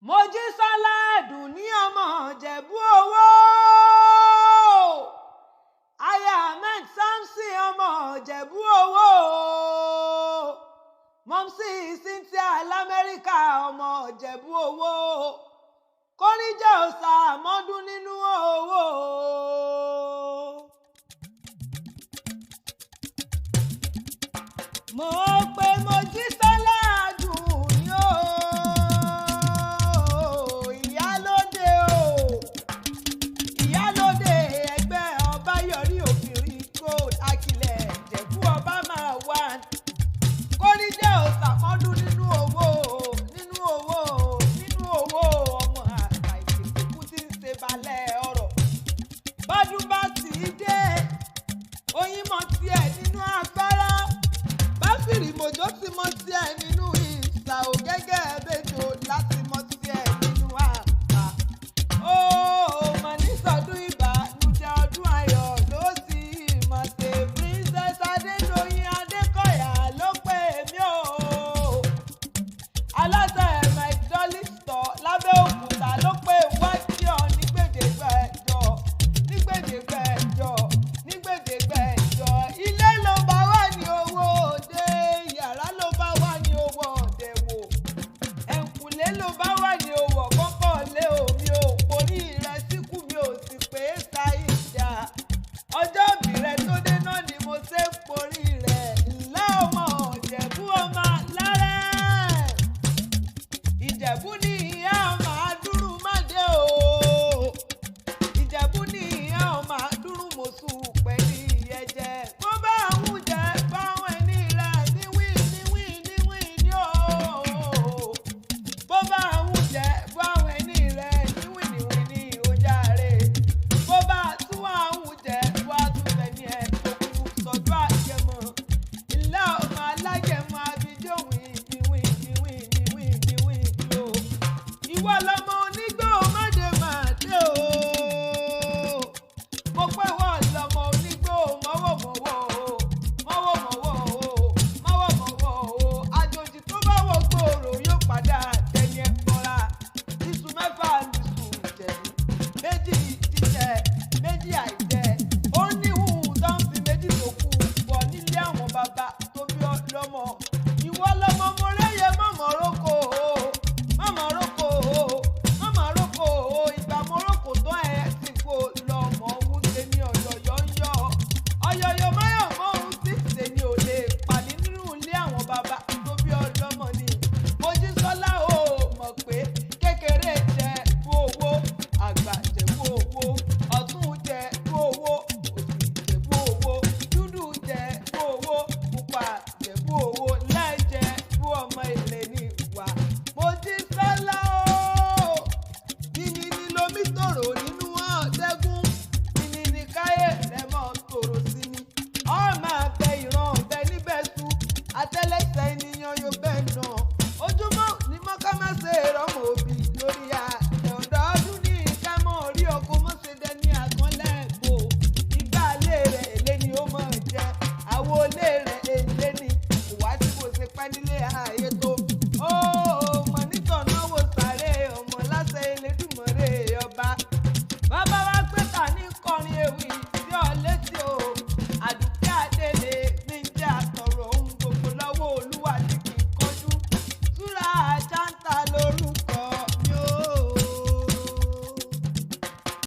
Mojísọ́lá Àdùnní ọmọ Ìjẹ̀bú Owó. Aya Ahmed Samson ọmọ Ìjẹ̀bú Owó. Mọ́mísì Cynthia l'Amẹ́ríkà ọmọ Ìjẹ̀bú Owó. Kóríjẹ́ òòṣà àmọ́dún nínú owó. Mo pe Mojísọ́lá Àdùnní o, ìyálóde o, ìyálóde ẹgbẹ́ Ọbáyọrí Obìnrin Gold Akilẹ̀ Ìjẹ̀bú ọba máa wà. Kóríjẹ́ òòṣà àmọ́dún nínú owó, nínú owó, nínú owó ọmọ àgbà ìṣèkú tí ń ṣe balẹ̀ ọ̀rọ̀. Bọ́dún bá ti dé, oyin mọ̀ tiẹ̀ nínú agbára. Báfìrì mòjó ti mọ̀ tiẹ̀ nínú ìsà ò gẹ́gẹ́ bẹ́jọ láti mọ̀ tiẹ̀ nínú àpá. Ó mọ̀ ní sọdún ìbànújẹ́ ọdún ayọ̀ ló sì mọ̀ ṣe. Princess Adédoyin Adékọ̀yà ló pè mí o. Aláṣẹ Mike Dolly Store l'Ábẹ́òkúta ló pè wá sí ọ ní gbèdégbèjọ, ní gbèdégbèjọ, ní gbèdégbèjọ. Ilé ló bá wà ní owó òde, yàrá ló bá wà ní owó òde wò. Ẹ̀kúnlé ló bá wà ní owó kọ́kọ́ lé omi ò porí rẹ̀ síkú mi ò sì pé ṣáìjà. Ọjọ́ ìbí rẹ̀ tó dé náà ni mo ṣe ń porí rẹ̀. Ńlá ọmọ Ìjẹ̀bú ọmọ alárẹ̀. Ìjẹ̀bú ní ìyá ọmọ adúrú mádé o. Ìjẹ̀bú ní ìyá ọmọ adúrú mọ̀sù pẹ̀lú ìyẹ́jẹ́. Bó bá àwọn jẹ́ báwọn ẹni rẹ̀ níwìn níwìn níwìn ní o. Bó bá àwọn jẹ́ báwọn ẹni rẹ̀ níwìn níwìn ní ojàre. Bó bá tún àwọn jẹ́ wá tún fẹ̀mí ẹ̀ tó kú sọ́dọ̀ àjẹmọ́. Ìlà ọmọ alágẹmọ abijọ́ wìn níwìn níwìn níwìn níwìn ní o. Ìwọ lọ